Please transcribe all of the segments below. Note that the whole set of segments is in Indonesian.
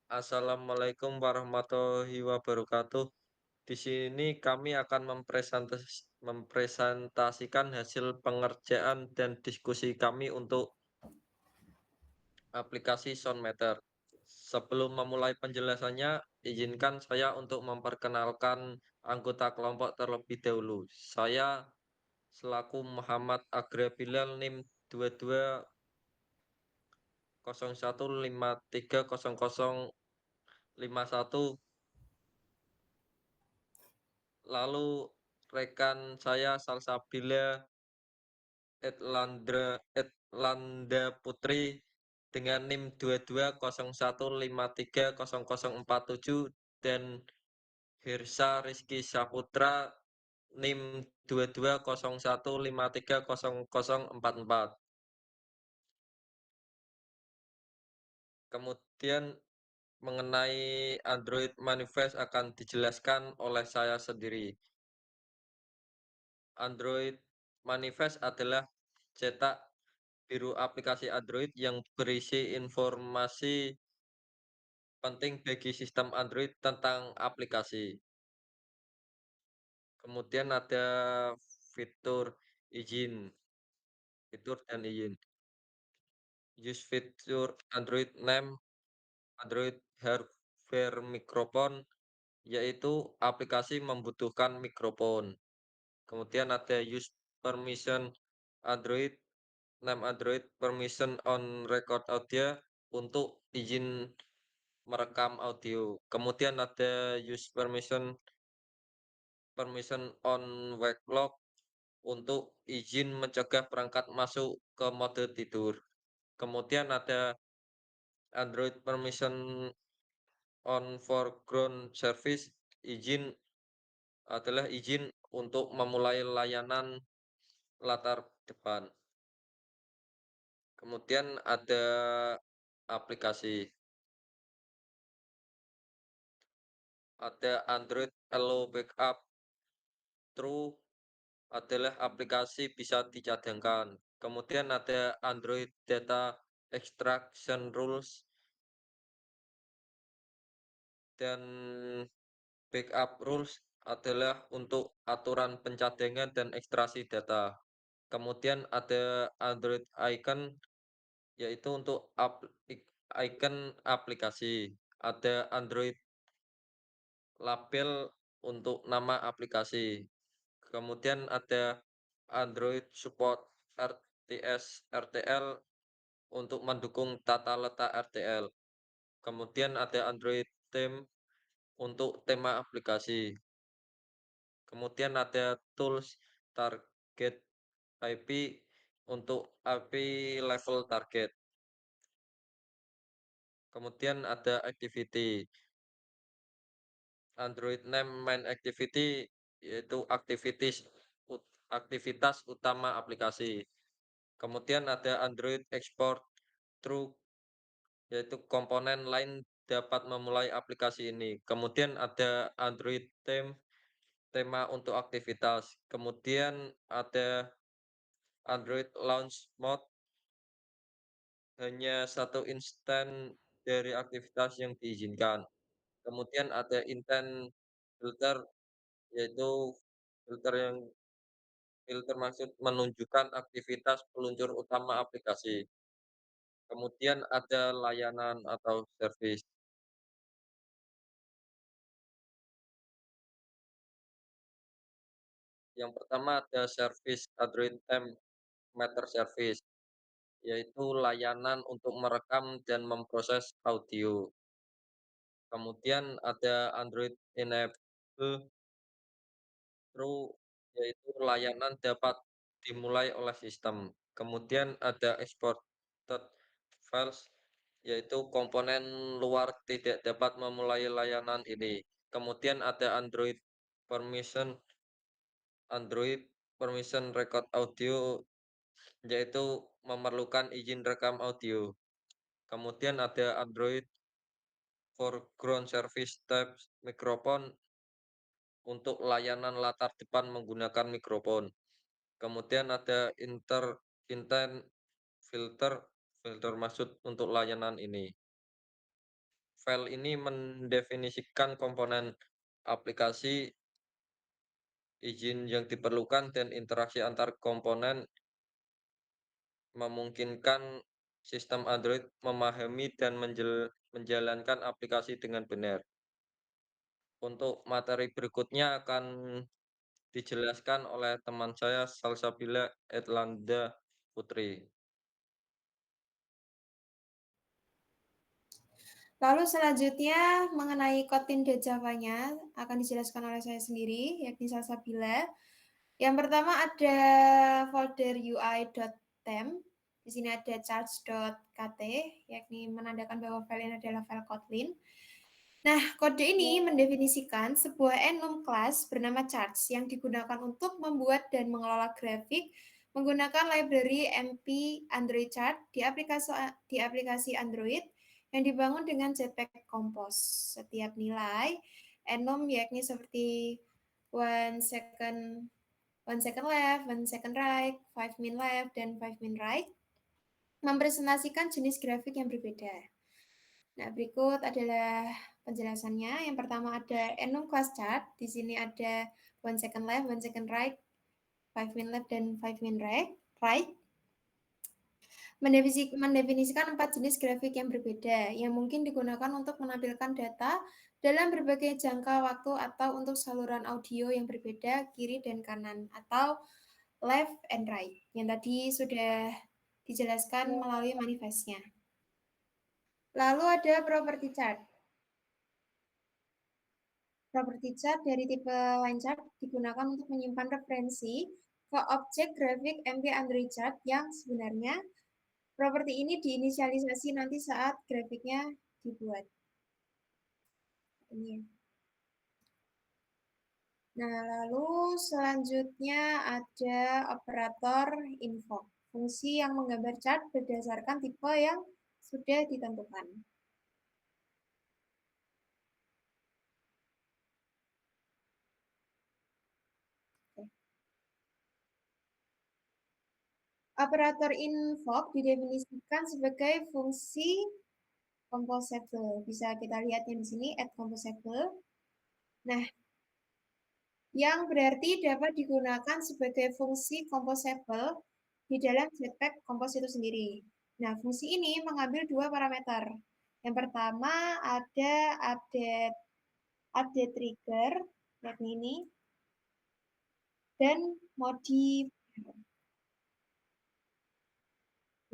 Assalamualaikum warahmatullahi wabarakatuh. Di sini kami akan mempresentasikan hasil pengerjaan dan diskusi kami untuk aplikasi SoundMeter. Sebelum memulai penjelasannya, izinkan saya untuk memperkenalkan anggota kelompok terlebih dahulu. Saya selaku Muhammad Agra Bilal NIM 2201530051. Lalu rekan saya Salsabila Etlanda Putri dengan NIM 2201530047 dan Hirsa Rizky Saputra NIM 2201530044. Kemudian mengenai Android Manifest akan dijelaskan oleh saya sendiri. Android Manifest adalah cetak biru aplikasi Android yang berisi informasi penting bagi sistem Android tentang aplikasi. Kemudian ada fitur izin, fitur dan izin. Use fitur Android Name, Android Hardware Microphone, yaitu aplikasi membutuhkan mikrofon. Kemudian ada use permission Android, name Android permission on record audio untuk izin merekam audio. Kemudian ada use permission permission on wake lock untuk izin mencegah perangkat masuk ke mode tidur. Kemudian ada Android permission on foreground service, izin adalah izin untuk memulai layanan latar depan. Kemudian ada aplikasi, ada Android Allow Backup True adalah aplikasi bisa dicadangkan. Kemudian ada Android Data Extraction Rules dan Backup Rules adalah untuk aturan pencadangan dan ekstraksi data. Kemudian ada Android Icon, yaitu untuk icon aplikasi. Ada Android Label untuk nama aplikasi. Kemudian ada Android Support RTS RTL untuk mendukung tata letak RTL. Kemudian ada Android Theme untuk tema aplikasi. Kemudian ada tools target IP untuk IP level target. Kemudian ada activity. Android name main activity yaitu aktivitas utama aplikasi. Kemudian ada Android export through, yaitu komponen lain dapat memulai aplikasi ini. Kemudian ada Android theme, tema untuk aktivitas. Kemudian ada Android launch mode, hanya satu instan dari aktivitas yang diizinkan. Kemudian ada intent filter, yaitu filter yang filter maksud menunjukkan aktivitas peluncur utama aplikasi. Kemudian ada layanan atau servis. Yang pertama ada servis Android M Meter Service, yaitu layanan untuk merekam dan memproses audio. Kemudian ada Android Enable True, yaitu layanan dapat dimulai oleh sistem. Kemudian ada exported files, yaitu komponen luar tidak dapat memulai layanan ini. Kemudian ada Android permission record audio, yaitu memerlukan izin rekam audio. Kemudian ada Android foreground service type microphone untuk layanan latar depan menggunakan mikrofon. Kemudian ada intent filter, filter maksud untuk layanan ini. file ini mendefinisikan komponen aplikasi, izin yang diperlukan, dan interaksi antar komponen, memungkinkan sistem Android memahami dan menjalankan aplikasi dengan benar. Untuk materi berikutnya akan dijelaskan oleh teman saya Salsabila Etlanda Putri. Lalu selanjutnya mengenai Kotlin Java-nya akan dijelaskan oleh saya sendiri, yakni Salsabila. Yang pertama ada folder ui.temp. Di sini ada charge.kt, yakni menandakan bahwa file ini adalah file Kotlin. Nah, kode ini mendefinisikan sebuah enum class bernama charge yang digunakan untuk membuat dan mengelola grafik menggunakan library MP Android Chart di aplikasi Android yang dibangun dengan Jetpack Compose. Setiap nilai enum yakni seperti 1 second left, 1 second right, 5 min left, dan 5 min right mempresentasikan jenis grafik yang berbeda. Nah, berikut adalah penjelasannya. Yang pertama ada enum class chart. Di sini ada 1 second left, 1 second right, 5 min left, dan 5 min right. Mendefinisikan 4 jenis grafik yang berbeda yang mungkin digunakan untuk menampilkan data dalam berbagai jangka waktu atau untuk saluran audio yang berbeda kiri dan kanan atau left and right yang tadi sudah dijelaskan melalui manifestnya. Lalu ada property chart. Property chart dari tipe line chart digunakan untuk menyimpan referensi ke objek grafik MP Android chart yang sebenarnya properti ini diinisialisasi nanti saat grafiknya dibuat. Ini. Nah, lalu selanjutnya ada operator invoke, fungsi yang menggambar chart berdasarkan tipe yang sudah ditentukan. Operator invoke didefinisikan sebagai fungsi composable. Bisa kita lihat yang di sini add composable. Nah, yang berarti dapat digunakan sebagai fungsi composable di dalam Jetpack Compose itu sendiri. Nah, fungsi ini mengambil 2 parameter. Yang pertama ada update trigger, yakni ini, dan modifier.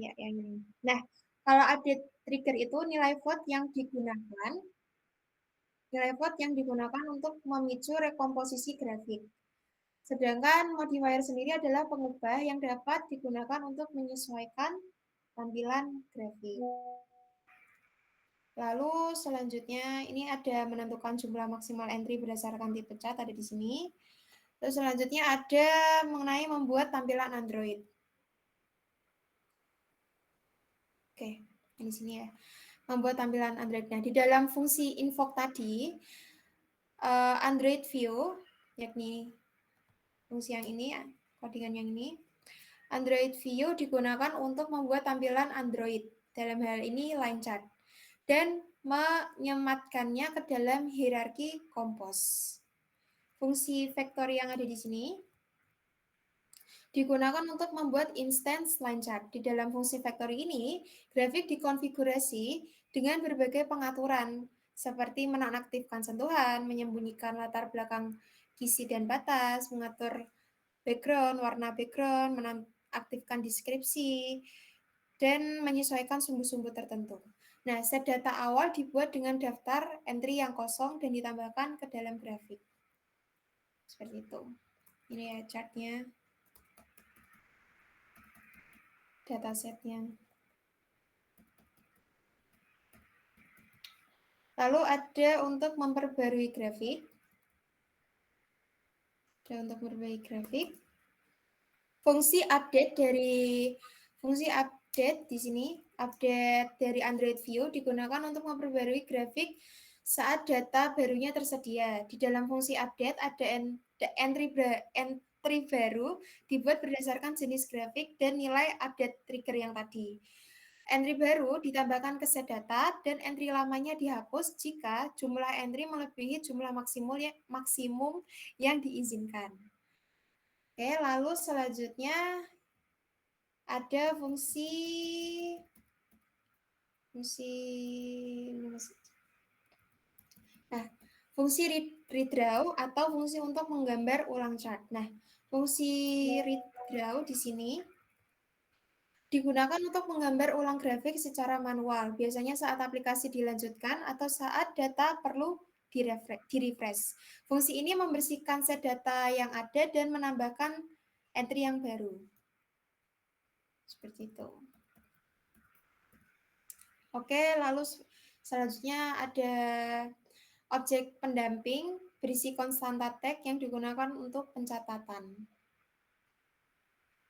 Ya, yang ini. Nah, kalau update trigger itu nilai vote yang digunakan untuk memicu rekomposisi grafik. Sedangkan modifier sendiri adalah pengubah yang dapat digunakan untuk menyesuaikan tampilan grafik. Lalu selanjutnya ini ada menentukan jumlah maksimal entry berdasarkan tipe cat ada di sini. Terus selanjutnya ada mengenai membuat tampilan Android. Oke, di sini ya. Membuat tampilan Android. Nah, di dalam fungsi invoke tadi, Android View, yakni fungsi yang ini, codingan yang ini, Android View digunakan untuk membuat tampilan Android, dalam hal ini line chart, dan menyematkannya ke dalam hierarki Compose. Fungsi factory yang ada di sini digunakan untuk membuat instance line chart. Di dalam fungsi factory ini, grafik dikonfigurasi dengan berbagai pengaturan, seperti menonaktifkan sentuhan, menyembunyikan latar belakang kisi dan batas, mengatur background, warna background, menonaktifkan deskripsi, dan menyesuaikan sumbu-sumbu tertentu. Nah, set data awal dibuat dengan daftar entry yang kosong dan ditambahkan ke dalam grafik. Seperti itu. Ini ya chartnya. Datasetnya. Lalu ada untuk memperbarui grafik. Fungsi update di sini, update dari Android View digunakan untuk memperbarui grafik saat data barunya tersedia. Di dalam fungsi update ada entry baru dibuat berdasarkan jenis grafik dan nilai update trigger yang tadi. Entry baru ditambahkan ke set data dan entry lamanya dihapus jika jumlah entry melebihi jumlah maksimum yang diizinkan. Oke, lalu selanjutnya ada fungsi Nah, fungsi redraw atau fungsi untuk menggambar ulang chart. Nah, fungsi redraw di sini digunakan untuk menggambar ulang grafik secara manual, biasanya saat aplikasi dilanjutkan atau saat data perlu di-refresh. Fungsi ini membersihkan set data yang ada dan menambahkan entry yang baru. Seperti itu. Oke, lalu selanjutnya ada objek pendamping berisi konstanta tag yang digunakan untuk pencatatan.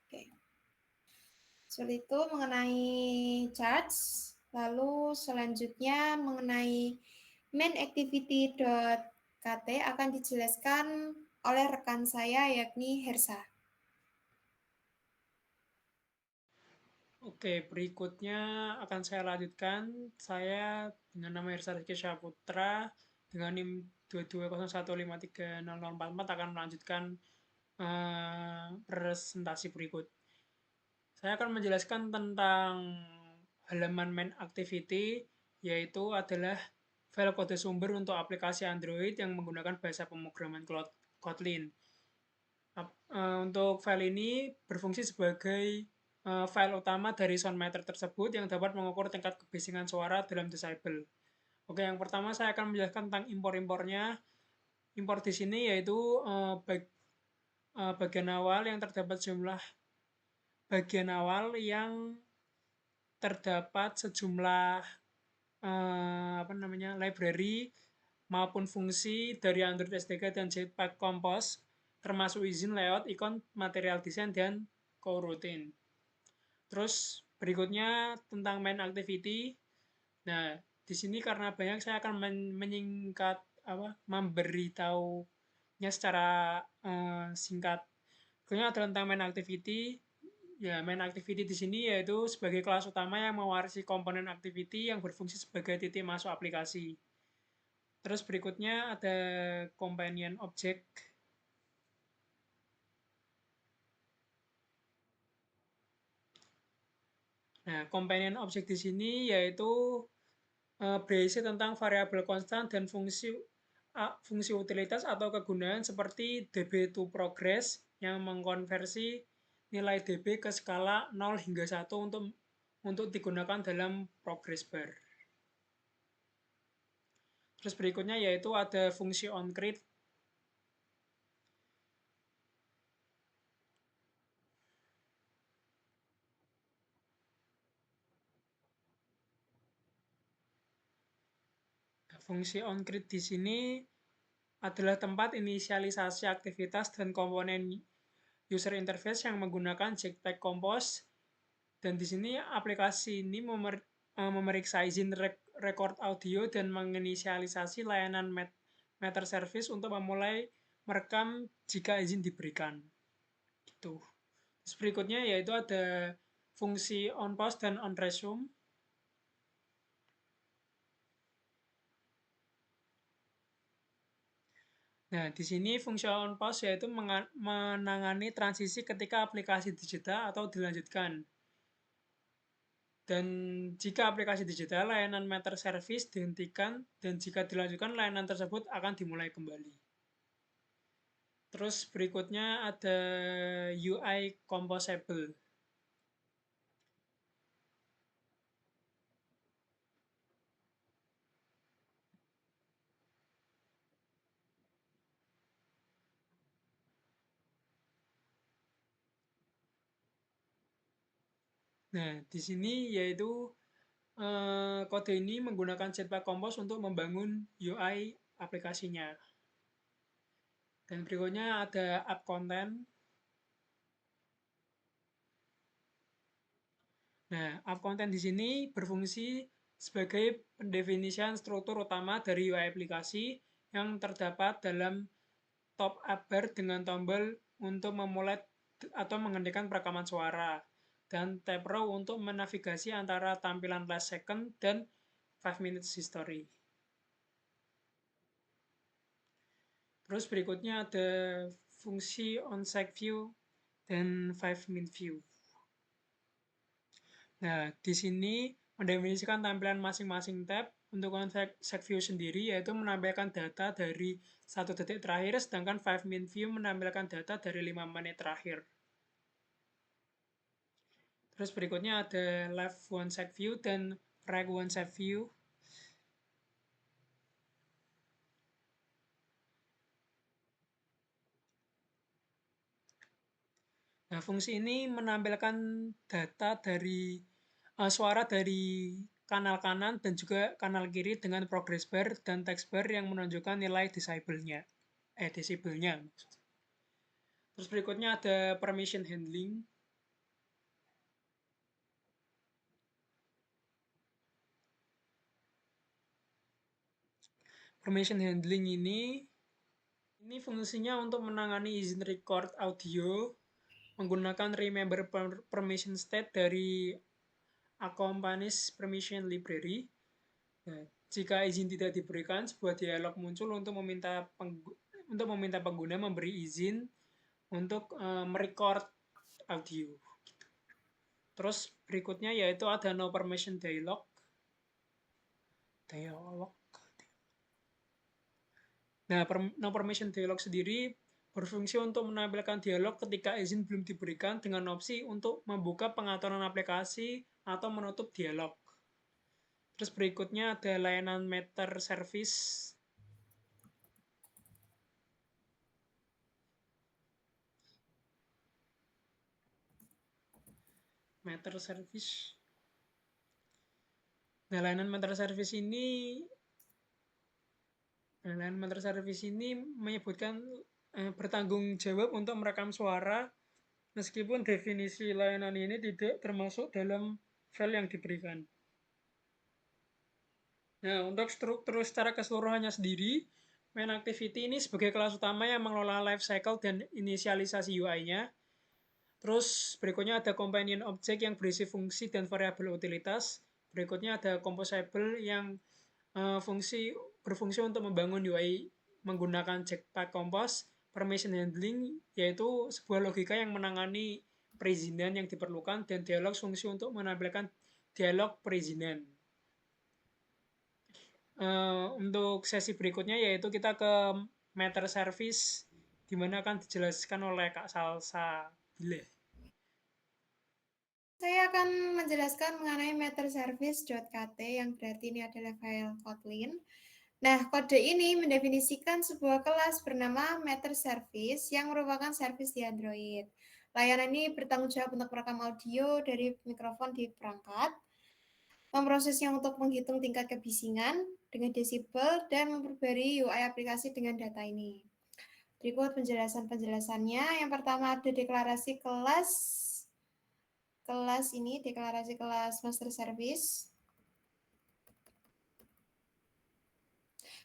Oke. Seperti itu mengenai charts. Lalu selanjutnya mengenai main activity.kt akan dijelaskan oleh rekan saya yakni Hersa. Oke, berikutnya akan saya lanjutkan. Saya dengan nama Hersa Rizky Syaputra dengan NIM 2201530044 akan melanjutkan presentasi berikut. Saya akan menjelaskan tentang halaman main activity, yaitu adalah file kode sumber untuk aplikasi Android yang menggunakan bahasa pemrograman Kotlin. Untuk file ini berfungsi sebagai file utama dari SoundMeter tersebut yang dapat mengukur tingkat kebisingan suara dalam Decibel. Oke, yang pertama saya akan menjelaskan tentang impor-impornya. Impor di sini yaitu bagian awal yang terdapat sejumlah library maupun fungsi dari Android SDK dan Jetpack Compose, termasuk izin layout, ikon, material desain, dan coroutine. Terus berikutnya tentang main activity. Nah, di sini karena banyak saya akan menyingkat memberitahunya secara singkat. Berikutnya adalah tentang main activity. Ya, main activity di sini yaitu sebagai kelas utama yang mewarisi komponen activity yang berfungsi sebagai titik masuk aplikasi. Terus berikutnya ada companion object. Nah, companion object di sini yaitu berisi tentang variabel konstan dan fungsi utilitas atau kegunaan seperti db to progress yang mengkonversi nilai db ke skala 0 hingga 1 untuk digunakan dalam progress bar. Terus berikutnya yaitu ada fungsi onCreate. Fungsi onCreate di sini adalah tempat inisialisasi aktivitas dan komponen user interface yang menggunakan Jetpack Compose. Dan di sini aplikasi ini memeriksa izin record audio dan menginisialisasi layanan Meter Service untuk memulai merekam jika izin diberikan. Gitu. Terus berikutnya yaitu ada fungsi on pause dan on resume. Nah, di sini fungsi on pause yaitu menangani transisi ketika aplikasi dijeda atau dilanjutkan. Dan jika aplikasi dijeda, layanan Meter Service dihentikan, dan jika dilanjutkan, layanan tersebut akan dimulai kembali. Terus berikutnya ada UI Composable. Nah, di sini yaitu kode ini menggunakan Jetpack Compose untuk membangun UI aplikasinya. Dan berikutnya ada app content. Nah, app content di sini berfungsi sebagai pendefinisian struktur utama dari UI aplikasi yang terdapat dalam top up bar dengan tombol untuk memulai atau menghentikan perekaman suara. dan tab row untuk menavigasi antara tampilan last second dan 5 minutes history. Terus berikutnya ada fungsi on-site view dan 5-minute view. Nah, di sini mendefinisikan tampilan masing-masing tab. Untuk on-site view sendiri yaitu menampilkan data dari 1 detik terakhir, sedangkan 5-minute view menampilkan data dari 5 menit terakhir. Terus berikutnya ada left one-side view dan right one-side view. Nah, fungsi ini menampilkan data dari suara dari kanal kanan dan juga kanal kiri dengan progress bar dan text bar yang menunjukkan nilai desibelnya. Terus berikutnya ada permission handling. Permission handling ini fungsinya untuk menangani izin record audio menggunakan remember permission state dari accompanies permission library. Nah, jika izin tidak diberikan, sebuah dialog muncul untuk meminta pengguna memberi izin untuk merecord audio. Terus berikutnya yaitu ada no permission dialog. Nah, no permission dialog sendiri berfungsi untuk menampilkan dialog ketika izin belum diberikan dengan opsi untuk membuka pengaturan aplikasi atau menutup dialog. Terus berikutnya ada layanan Matter Service. Matter Service. Nah, layanan Matter Service ini menyebutkan bertanggung jawab untuk merekam suara meskipun definisi layanan ini tidak termasuk dalam file yang diberikan. Nah, untuk struktur secara keseluruhannya sendiri, main activity ini sebagai kelas utama yang mengelola life cycle dan inisialisasi UI-nya. Terus berikutnya ada companion object yang berisi fungsi dan variabel utilitas. Berikutnya ada composable yang berfungsi untuk membangun UI menggunakan Jetpack Compose. Permission handling yaitu sebuah logika yang menangani perizinan yang diperlukan, dan dialog fungsi untuk menampilkan dialog perizinan. Untuk sesi berikutnya yaitu kita ke Matter Service, di mana akan dijelaskan oleh Kak Salsa Bileh. Saya akan menjelaskan mengenai matterservice.kt yang berarti ini adalah file Kotlin. Nah, kode ini mendefinisikan sebuah kelas bernama matterservice yang merupakan service di Android. Layanan ini bertanggung jawab untuk merekam audio dari mikrofon di perangkat, memprosesnya untuk menghitung tingkat kebisingan dengan desibel, dan memperbarui UI aplikasi dengan data ini. Berikut penjelasannya. Yang pertama ada deklarasi kelas master service.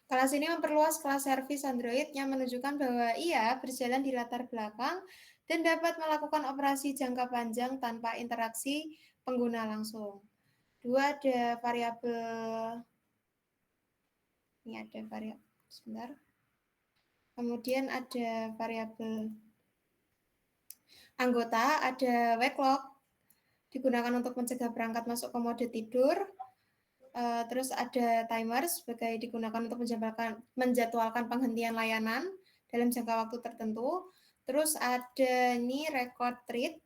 Kelas ini memperluas kelas service Android yang menunjukkan bahwa ia berjalan di latar belakang dan dapat melakukan operasi jangka panjang tanpa interaksi pengguna langsung. Ada variabel. Sebentar. Kemudian ada variabel anggota, ada wake lock, digunakan untuk mencegah perangkat masuk ke mode tidur. Terus ada timer sebagai digunakan untuk menjadwalkan penghentian layanan dalam jangka waktu tertentu. Terus ada ini record treat,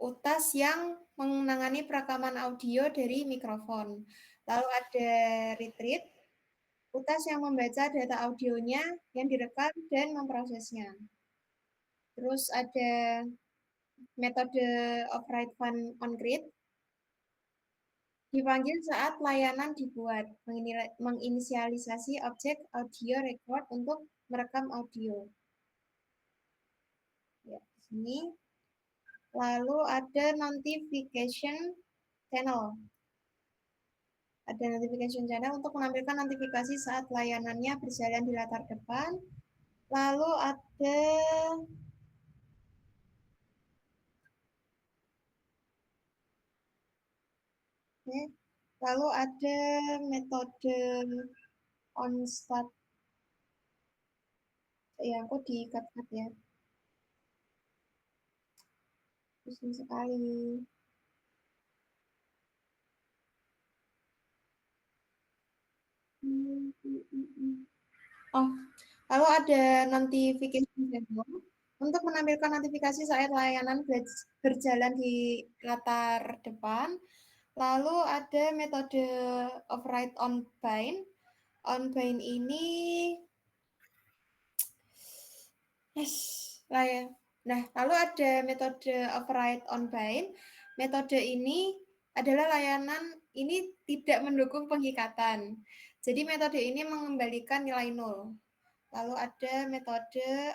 utas yang menangani perekaman audio dari mikrofon. Lalu ada retreat, utas yang membaca data audionya yang direkam dan memprosesnya. Terus ada metode override on grid, dipanggil saat layanan dibuat, menginisialisasi objek audio record untuk merekam audio. Ya, di sini. Lalu ada notification channel. Ada notification channel untuk menampilkan notifikasi saat layanannya berjalan di latar depan. Lalu ada Oke. Lalu ada metode onstart. Ya, aku diikat-ikat ya. Pusing sekali. Oh, lalu ada notification window untuk menampilkan notifikasi saat layanan berjalan di latar depan. Lalu ada metode override on bind. On bind ini, lah ya. Nah, lalu ada metode override on bind. Metode ini adalah layanan ini tidak mendukung pengikatan. Jadi metode ini mengembalikan nilai nol. Lalu ada metode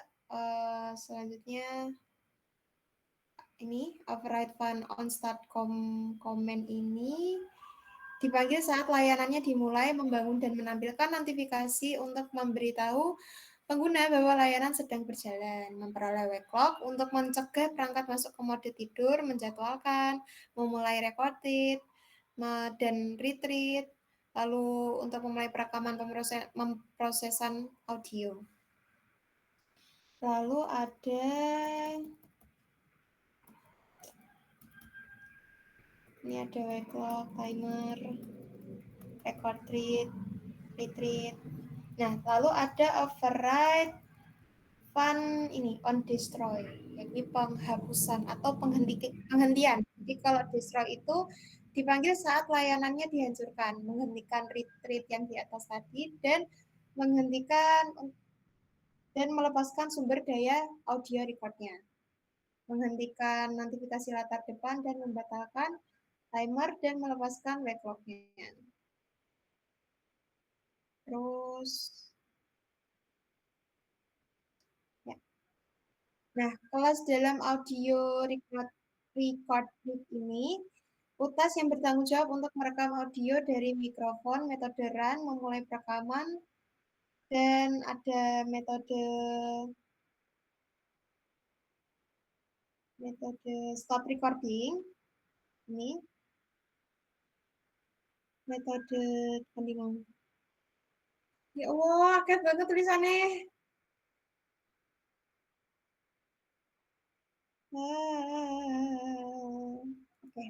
selanjutnya ini override fun on start comment ini dipanggil saat layanannya dimulai membangun dan menampilkan notifikasi untuk memberitahu pengguna bahwa layanan sedang berjalan, memperoleh wake log untuk mencegah perangkat masuk ke mode tidur, menjadwalkan, memulai recorded, dan retreat, lalu untuk memulai perekaman pemrosesan audio. Lalu ada ini ada wake log, timer, record retreat. Nah, lalu ada override fun ini on destroy, yakni penghapusan atau penghentian. Jadi kalau destroy itu dipanggil saat layanannya dihancurkan, menghentikan retreat yang di atas tadi dan menghentikan dan melepaskan sumber daya audio recordnya, menghentikan notifikasi latar depan dan membatalkan timer dan melepaskan wake log-nya. Terus ya. Nah, kelas dalam audio recording ini UTAS yang bertanggung jawab untuk merekam audio dari mikrofon, metode run, memulai perekaman, dan ada metode stop recording. Ini metode pendingan. Ya Allah, kayak banget tulisannya. Oke.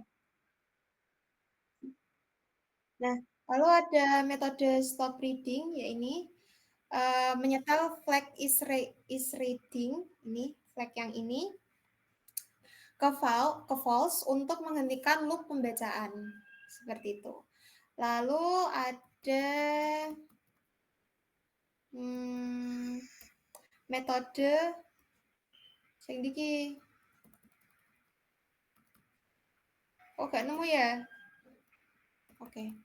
Nah, lalu ada metode stop reading, ya ini menyetel flag is reading, ini flag yang ini ke false untuk menghentikan loop pembacaan, seperti itu. Lalu ada metode sing diki. Oh, gak nemu ya? Oke.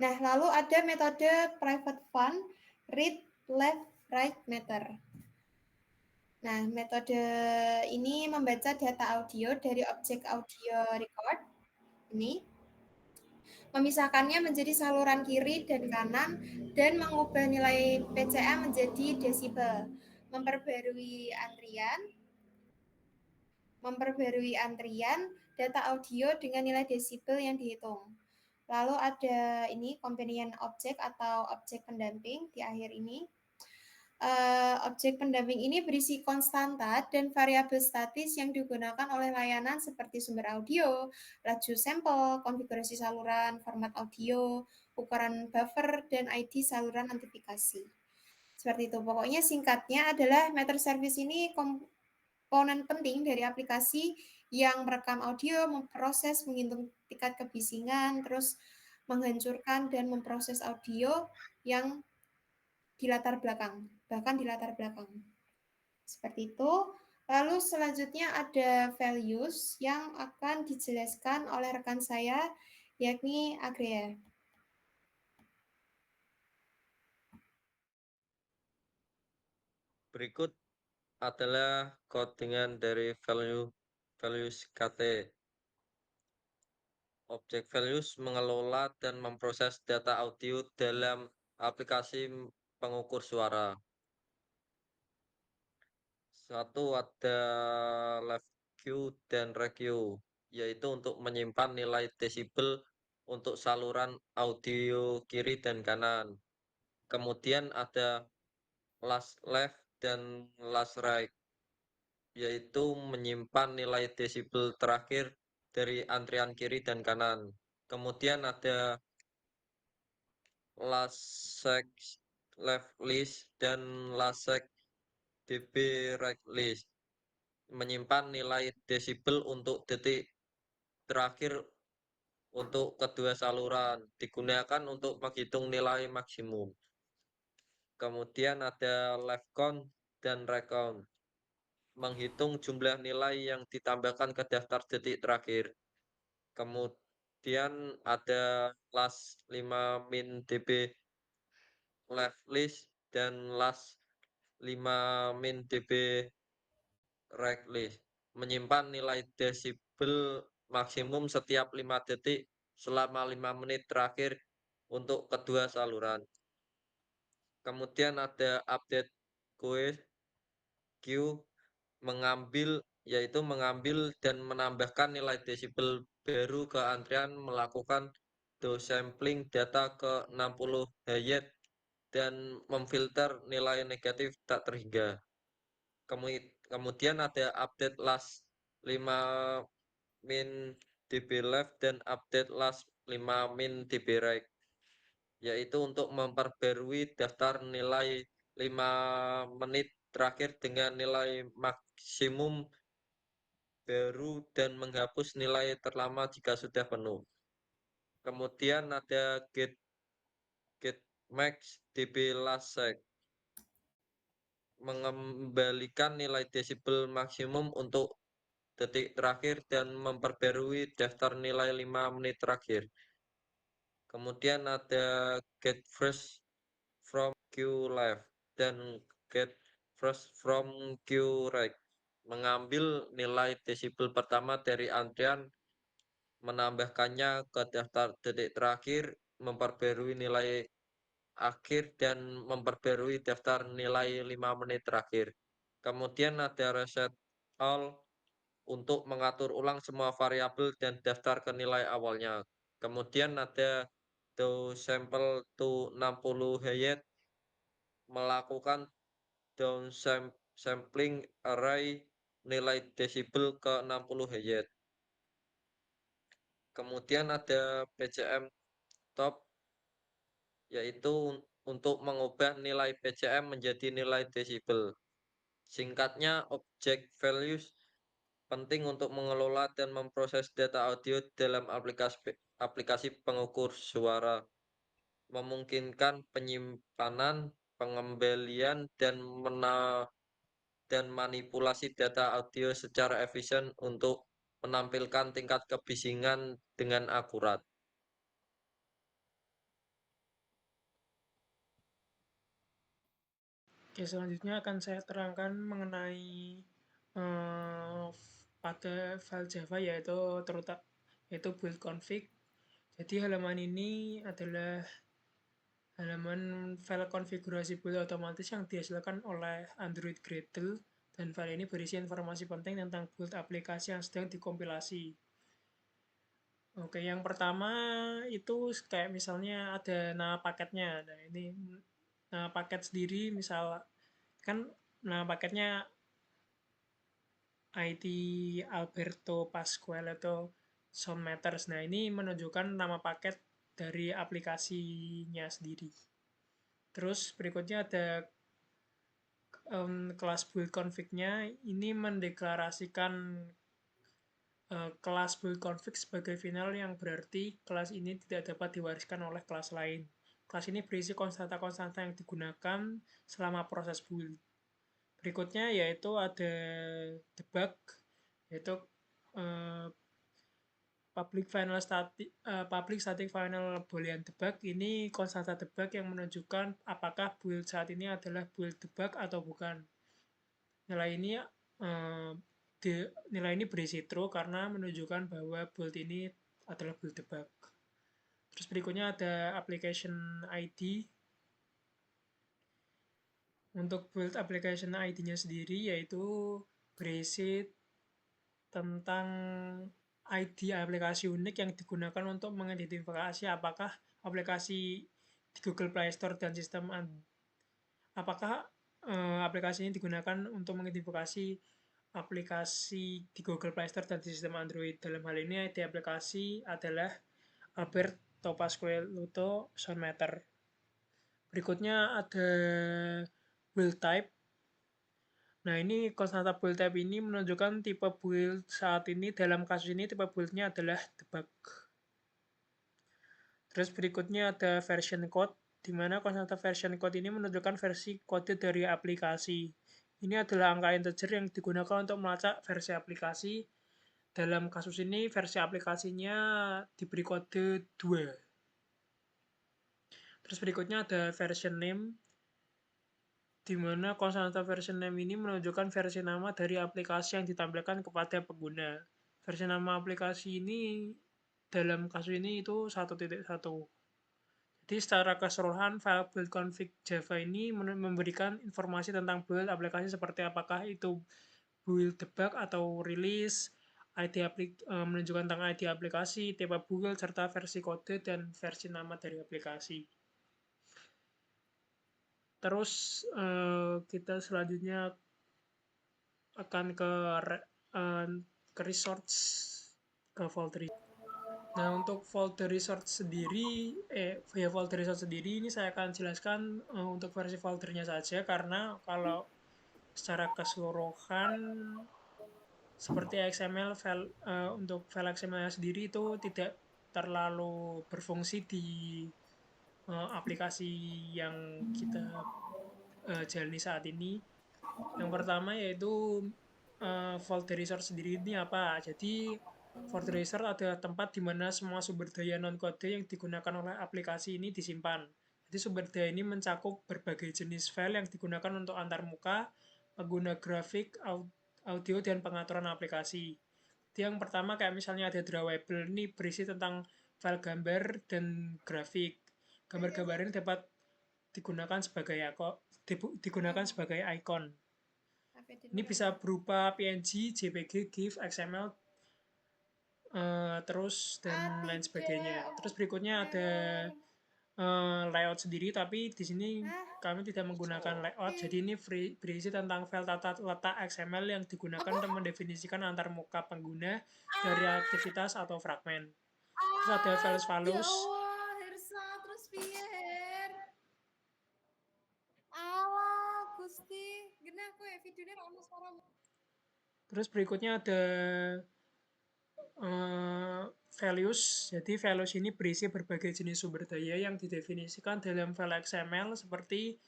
Nah, lalu ada metode private fun, read, left, right matter. Nah, metode ini membaca data audio dari objek audio record ini, memisahkannya menjadi saluran kiri dan kanan, dan mengubah nilai PCM menjadi desibel, memperbarui antrian data audio dengan nilai desibel yang dihitung. Lalu ada ini companion object atau objek pendamping di akhir ini. Objek pendamping ini berisi konstanta dan variabel statis yang digunakan oleh layanan seperti sumber audio, laju sampel, konfigurasi saluran, format audio, ukuran buffer, dan ID saluran notifikasi. Seperti itu. Pokoknya singkatnya adalah meter service ini komponen penting dari aplikasi yang merekam audio, memproses, menghitung tingkat kebisingan, terus menghancurkan dan memproses audio yang di latar belakang, bahkan di latar belakang. Seperti itu. Lalu selanjutnya ada values yang akan dijelaskan oleh rekan saya, yakni Agria. Berikut adalah codingan dari values KT. Objek values mengelola dan memproses data audio dalam aplikasi pengukur suara. Satu ada left queue dan req. yaitu untuk menyimpan nilai desibel untuk saluran audio kiri dan kanan. Kemudian ada last left dan last right, yaitu menyimpan nilai desibel terakhir dari antrian kiri dan kanan. Kemudian ada last sec left list dan last sec dB right list, menyimpan nilai desibel untuk detik terakhir untuk kedua saluran, digunakan untuk menghitung nilai maksimum. Kemudian ada left count dan right count, menghitung jumlah nilai yang ditambahkan ke daftar detik terakhir. Kemudian ada last 5 min dB left list dan last 5 min dB right list, menyimpan nilai desibel maksimum setiap 5 detik selama 5 menit terakhir untuk kedua saluran. Kemudian ada update queue, mengambil dan menambahkan nilai desibel baru ke antrian, melakukan downsampling data ke 60 Hz dan memfilter nilai negatif tak terhingga. Kemudian ada update last 5 min dB left dan update last 5 min dB right, yaitu untuk memperbarui daftar nilai 5 menit terakhir dengan nilai maksimum baru dan menghapus nilai terlama jika sudah penuh. Kemudian ada get max dB last sec, mengembalikan nilai desibel maksimum untuk detik terakhir dan memperbarui daftar nilai 5 menit terakhir. Kemudian ada get first from queue left dan get first from queue right, mengambil nilai desibel pertama dari antrian, menambahkannya ke daftar detik terakhir, memperbarui nilai akhir dan memperbarui daftar nilai 5 menit terakhir. Kemudian ada reset all untuk mengatur ulang semua variabel dan daftar ke nilai awalnya. Kemudian ada do sample to 60 Hz, melakukan downsampling array nilai desibel ke 60 Hz. Kemudian ada PCM top, yaitu untuk mengubah nilai PCM menjadi nilai desibel. Singkatnya, object values penting untuk mengelola dan memproses data audio dalam aplikasi pengukur suara, memungkinkan penyimpanan, pengembalian, dan manipulasi data audio secara efisien untuk menampilkan tingkat kebisingan dengan akurat. Oke, selanjutnya akan saya terangkan mengenai pada file Java yaitu build config. Jadi halaman ini adalah halaman file konfigurasi build otomatis yang dihasilkan oleh Android Gradle, dan file ini berisi informasi penting tentang build aplikasi yang sedang dikompilasi. Oke, yang pertama itu kayak misalnya ada nama paketnya. Nah, ini nama paket sendiri, misal kan nama paketnya IT Alberto Pascual atau Sound Matters. Nah, ini menunjukkan nama paket dari aplikasinya sendiri. Terus berikutnya ada kelas build config-nya. Ini mendeklarasikan kelas build config sebagai final, yang berarti kelas ini tidak dapat diwariskan oleh kelas lain. Kelas ini berisi konstanta-konstanta yang digunakan selama proses build. Berikutnya yaitu ada debug, yaitu public static final boolean debug. Ini konstanta debug yang menunjukkan apakah build saat ini adalah build debug atau bukan. Nilai ini berisi true karena menunjukkan bahwa build ini adalah build debug. Terus berikutnya ada application ID. Untuk build application ID-nya sendiri yaitu berisi tentang ID aplikasi unik yang digunakan untuk mengidentifikasi apakah aplikasi di Google Play Store dan sistem apakah aplikasi ini digunakan untuk mengidentifikasi aplikasi di Google Play Store dan di sistem Android. Dalam hal ini ID aplikasi adalah Albert, Topaz, Luto, Soundmeter. Berikutnya ada build type. Nah, ini konstanta build type ini menunjukkan tipe build saat ini. Dalam kasus ini tipe build-nya adalah debug. Terus berikutnya ada version code, di mana konstanta version code ini menunjukkan versi kode dari aplikasi. Ini adalah angka integer yang digunakan untuk melacak versi aplikasi. Dalam kasus ini versi aplikasinya diberi kode 2. Terus berikutnya ada version name, di mana konstanta version name ini menunjukkan versi nama dari aplikasi yang ditampilkan kepada pengguna. Versi nama aplikasi ini dalam kasus ini itu 1.1. Jadi secara keseluruhan file build config Java ini memberikan informasi tentang build aplikasi seperti apakah itu build debug atau release, menunjukkan tentang ID aplikasi, tipe build, serta versi kode dan versi nama dari aplikasi. Terus kita selanjutnya akan ke resource, ke folder. Nah, untuk folder resource sendiri, folder resource sendiri ini saya akan jelaskan untuk versi foldernya saja, karena kalau secara keseluruhan seperti XML file untuk file XML sendiri itu tidak terlalu berfungsi di aplikasi yang kita jalani saat ini. Yang pertama yaitu folder resource sendiri ini apa? Jadi folder resource adalah tempat di mana semua sumber daya non-kode yang digunakan oleh aplikasi ini disimpan. Jadi sumber daya ini mencakup berbagai jenis file yang digunakan untuk antarmuka, pengguna grafik, audio, dan pengaturan aplikasi. Jadi yang pertama kayak misalnya ada drawable, ini berisi tentang file gambar dan grafik. Gambar-gambar ini dapat digunakan sebagai icon. Ini bisa berupa PNG, JPG, GIF, XML, terus dan lain sebagainya. Terus berikutnya ada layout sendiri, tapi di sini kami tidak menggunakan layout. Jadi ini berisi tentang file tata letak XML yang digunakan untuk mendefinisikan antarmuka pengguna dari aktivitas atau fragmen. Terus ada values. Terus piye, Allah, Gusti, genah kowe videone ra ono suaramu. Terus berikutnya ada values. Jadi values ini berisi berbagai jenis sumber daya yang didefinisikan dalam file XML seperti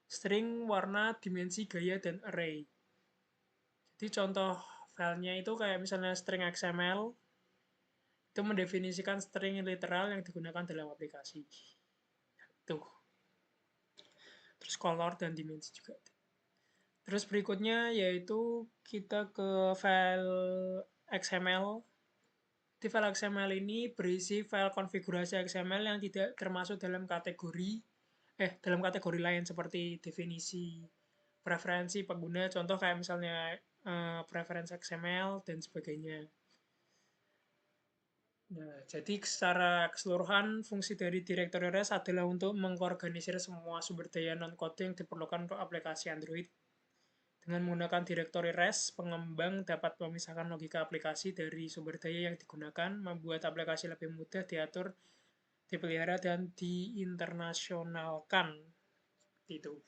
string, warna, dimensi, gaya, dan array. Jadi contoh filenya itu kayak misalnya string XML, itu mendefinisikan string literal yang digunakan dalam aplikasi. Tuh. Terus color dan dimensi juga. Terus berikutnya yaitu kita ke file XML. Di file XML ini berisi file konfigurasi XML yang tidak termasuk dalam kategori lain seperti definisi, preferensi pengguna, contoh kayak misalnya preferensi XML dan sebagainya. Nah, jadi secara keseluruhan fungsi dari directory REST adalah untuk mengorganisir semua sumber daya non-code yang diperlukan untuk aplikasi Android. Dengan menggunakan directory REST, pengembang dapat memisahkan logika aplikasi dari sumber daya yang digunakan, membuat aplikasi lebih mudah diatur, dipelihara, dan diinternasionalkan. Itu.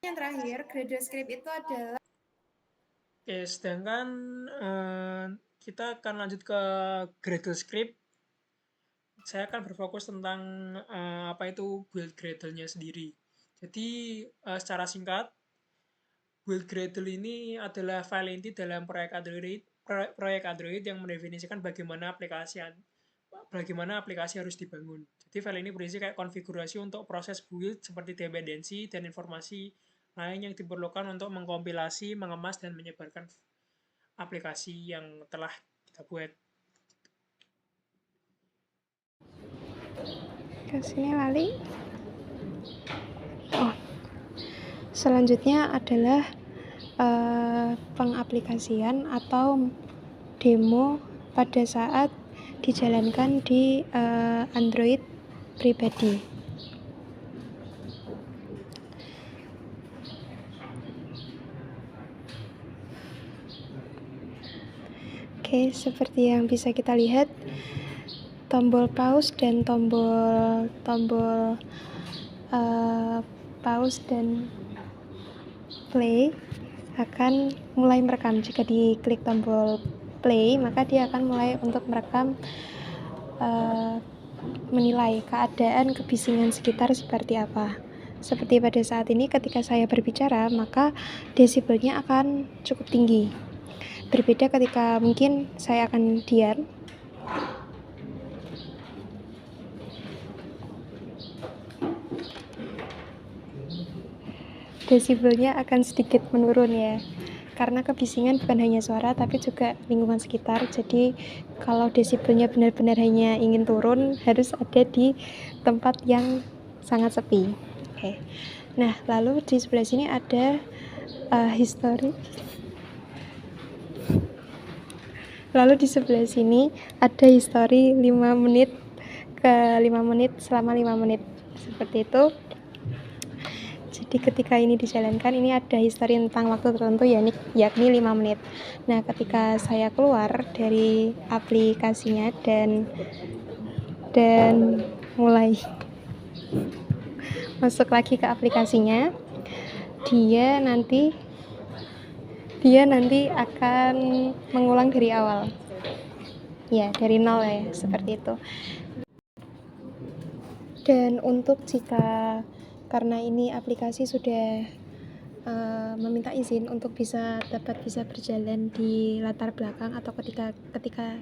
Yang terakhir, Gradle Script itu adalah sedangkan kita akan lanjut ke Gradle Script. Saya akan berfokus tentang apa itu build Gradle-nya sendiri. Jadi secara singkat, build Gradle ini adalah file inti dalam proyek Android yang mendefinisikan bagaimana aplikasi harus dibangun. Jadi file ini berisi kayak konfigurasi untuk proses build seperti dependensi dan informasi lain yang diperlukan untuk mengkompilasi, mengemas, dan menyebarkan aplikasi yang telah kita buat. Ke sini lali. Selanjutnya adalah pengaplikasian atau demo pada saat dijalankan di Android pribadi. Oke, seperti yang bisa kita lihat, tombol pause dan tombol pause dan play akan mulai merekam. Jika diklik tombol play, maka dia akan mulai untuk merekam, menilai keadaan kebisingan sekitar seperti apa. Seperti pada saat ini ketika saya berbicara, maka desibelnya akan cukup tinggi. Berbeda ketika mungkin saya akan diam. Desibelnya akan sedikit menurun ya. Karena kebisingan bukan hanya suara tapi juga lingkungan sekitar. Jadi kalau desibelnya benar-benar hanya ingin turun, harus ada di tempat yang sangat sepi. Oke. Nah, lalu di sebelah sini ada history. Lalu di sebelah sini ada history 5 menit ke 5 menit selama 5 menit. Seperti itu. Jadi ketika ini dijalankan, ini ada history tentang waktu tertentu yakni 5 menit. Nah, ketika saya keluar dari aplikasinya dan mulai masuk lagi ke aplikasinya, dia nanti akan mengulang dari awal. Ya, dari nol ya, seperti itu. Dan untuk karena ini aplikasi sudah meminta izin untuk dapat bisa berjalan di latar belakang atau ketika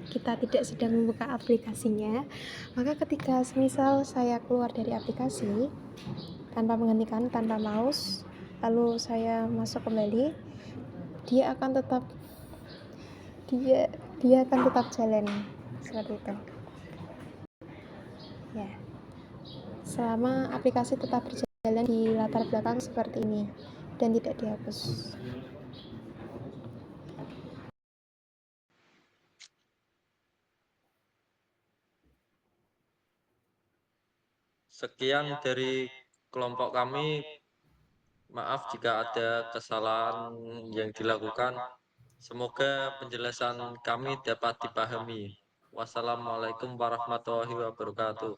kita tidak sedang membuka aplikasinya, maka ketika semisal saya keluar dari aplikasi tanpa menghentikan, tanpa mouse, lalu saya masuk kembali, dia akan tetap jalan seperti itu ya, selama aplikasi tetap berjalan di latar belakang seperti ini dan tidak dihapus. Sekian dari kelompok kami. Maaf jika ada kesalahan yang dilakukan. Semoga penjelasan kami dapat dipahami. Wassalamualaikum warahmatullahi wabarakatuh.